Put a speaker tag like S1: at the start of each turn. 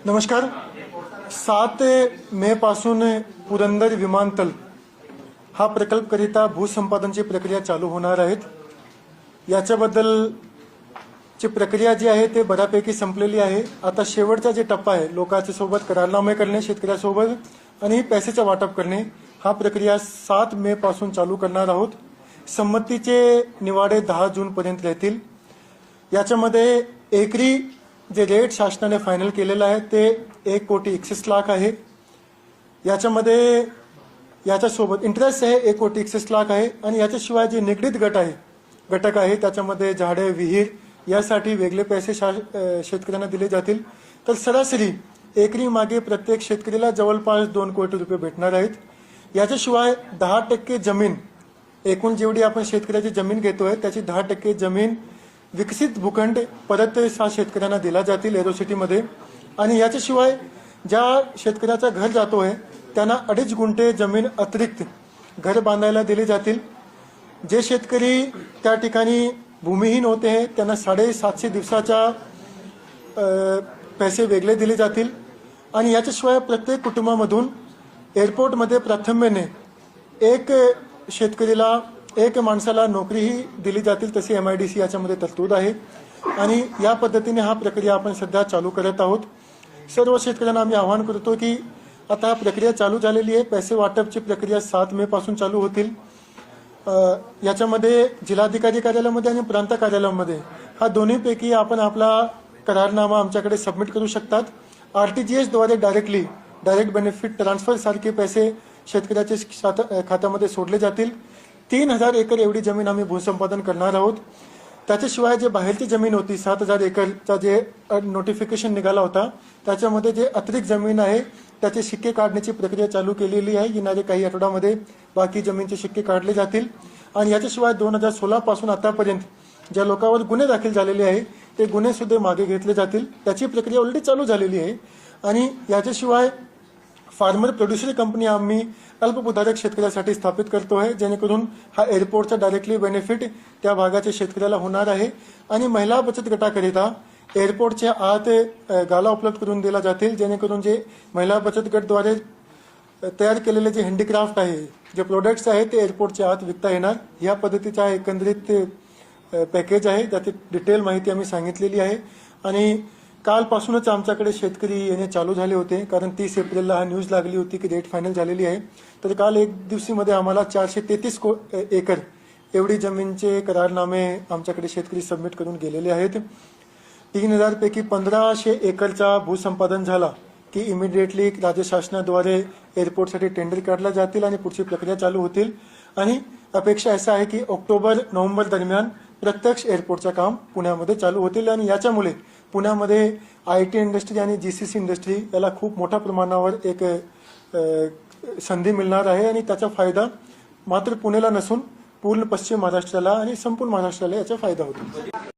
S1: नमस्कार. 7 मे पासून पुरंदर विमानतळ हा प्रकल्पकरिता भूसंपादनची प्रक्रिया चालू होणार आहेत. याच्याबद्दलची प्रक्रिया जी आहे ते बऱ्यापैकी संपलेली आहे. आता शेवटचा जे टप्पा आहे लोकांच्या सोबत करारनामे करणे, शेतकऱ्यासोबत आणि पैशाचं वाटप करणे, हा प्रक्रिया 7 मे पासून चालू करणार आहोत. संमतीचे निवाडे 10 जून पर्यंत राहतील. याच्यामध्ये एकरी जे रेट शासनाने फायनल केलेलं आहे ते 1,61,00,000 आहे. याच्यामध्ये याच्यासोबत इंटरेस्ट आहे 1,61,00,000 आहे. आणि याच्याशिवाय जे निगडीत घटक आहे त्याच्यामध्ये झाडे, विहीर यासाठी वेगळे पैसे शेतकऱ्यांना दिले जातील. तर सरासरी एकरी मागे प्रत्येक शेतकरीला जवळपास 2 कोटी रुपये भेटणार आहेत. याच्याशिवाय 10% जमीन, एकूण जेवढी आपण शेतकऱ्याची जमीन घेतोय त्याची 10% जमीन विकसित भूखंड परत शेतकऱ्यांना दिला जातील एरोसिटीमध्ये. आणि याच्याशिवाय ज्या शेतकऱ्याचा घर जातोय त्यांना 2.5 गुंठे जमीन अतिरिक्त घर बांधायला दिली जातील. जे शेतकरी त्या ठिकाणी भूमिहीन होते त्यांना 750 दिवसाच्या पैसे वेगळे दिले जातील. आणि याच्याशिवाय प्रत्येक कुटुंबामधून एअरपोर्टमध्ये प्राथम्याने एक माणसाला नोकरीही दिली जातील, तशी MIDC याच्यामध्ये तरतूद आहे. आणि या पद्धतीने हा प्रक्रिया आपण सध्या चालू करत आहोत. सर्व शेतकऱ्यांना आम्ही आवाहन करतो की आता हा प्रक्रिया चालू झालेली आहे. पैसे वाटपची प्रक्रिया 7 मे पासून चालू होतील. याच्यामध्ये जिल्हाधिकारी कार्यालयामध्ये आणि प्रांत कार्यालयामध्ये हा दोन्हीपैकी आपण आपला करारनामा आमच्याकडे सबमिट करू शकतात. RTGS द्वारे डायरेक्ट बेनिफिट ट्रान्सफर सारखे पैसे शेतकऱ्याच्या खात्यामध्ये सोडले जातील. 3000 एकर एवढी जमीन आम्ही भूसंपादन करणार आहोत. त्याच्याशिवाय जे बाहेरची जमीन होती 7000 एकरचा जे नोटिफिकेशन निघाला होता त्याच्यामध्ये जे अतिरिक्त जमीन आहे त्याचे शिक्के काढण्याची प्रक्रिया चालू केलेली आहे. येणारे काही आठवड्यामध्ये बाकी जमीनचे शिक्के काढले जातील. आणि याच्याशिवाय 2016 पासून आतापर्यंत ज्या लोकांवर गुन्हे दाखल झालेले आहे ते गुन्हे सुद्धा मागे घेतले जातील. त्याची प्रक्रिया ऑलरेडी चालू झालेली आहे. आणि याच्याशिवाय फार्मर प्रोड्युसर कंपनी आम्ही अल्पभूधारक शेतकऱ्यासाठी स्थापित करतो आहे, जेणेकरून हा एअरपोर्टचा डायरेक्टली बेनिफिट त्या भागाच्या शेतकऱ्याला होणार आहे. आणि महिला बचत गटाकरिता एअरपोर्टच्या आत गाला उपलब्ध करून दिला जातील, जेणेकरून जे महिला बचत गटद्वारे तयार केलेले जे हँडीक्राफ्ट आहे, जे प्रोडक्ट्स आहेत ते एअरपोर्टच्या आत विकता येणार. या पद्धतीचा एकंदरीत पॅकेज आहे, त्याची डिटेल माहिती आम्ही सांगितलेली आहे. आणि कालपासूनच आमच्याकडे शेतकरी येणे चालू झाले होते, कारण 30 एप्रिलला हा न्यूज लागली होती की डेट फायनल झालेली आहे. तर काल एक दिवशीमध्ये आम्हाला 433 एकर एवढी जमीनचे करारनामे आमच्याकडे शेतकरी सबमिट करून गेलेले आहेत. 3000 पैकी 1500 एकरचा भूसंपादन झाला की इमिडिएटली राज्य शासनाद्वारे एअरपोर्टसाठी टेंडर काढला जातील आणि पुढची प्रक्रिया चालू होतील. आणि अपेक्षा असा आहे की ऑक्टोबर-नोव्हेंबर दरम्यान प्रत्यक्ष एअरपोर्टचं काम पुण्यामध्ये चालू होतील. आणि याच्यामुळे पुण्यामध्ये IT इंडस्ट्री आणि GCC इंडस्ट्री याला खूप मोठ्या प्रमाणावर एक संधी मिळणार आहे. आणि त्याचा फायदा मात्र पुण्याला नसून पूर्ण पश्चिम महाराष्ट्राला आणि संपूर्ण महाराष्ट्राला याचा फायदा होतो.